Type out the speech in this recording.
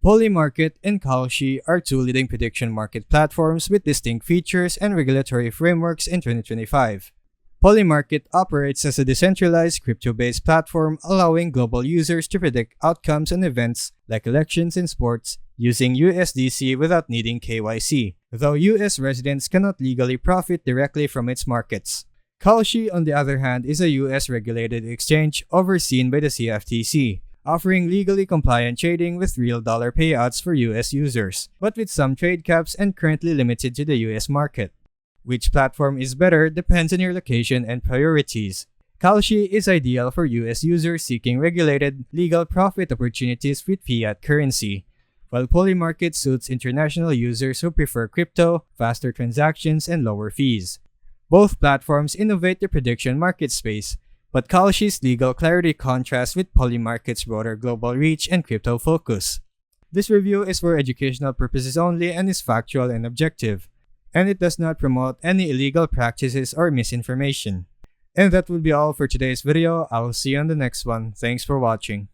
Polymarket and Kalshi are two leading prediction market platforms with distinct features and regulatory frameworks in 2025. Polymarket operates as a decentralized crypto-based platform allowing global users to predict outcomes on events like elections and sports using USDC without needing KYC, though US residents cannot legally profit directly from its markets. Kalshi, on the other hand, is a US-regulated exchange overseen by the CFTC, offering legally compliant trading with real dollar payouts for US users, but with some trade caps and currently limited to the US market. Which platform is better depends on your location and priorities. Kalshi is ideal for US users seeking regulated, legal profit opportunities with fiat currency, while Polymarket suits international users who prefer crypto, faster transactions, and lower fees. Both platforms innovate the prediction market space, but Kalshi's legal clarity contrasts with Polymarket's broader global reach and crypto focus. This review is for educational purposes only and is factual and objective, and it does not promote any illegal practices or misinformation. And that will be all for today's video. I will see you on the next one. Thanks for watching.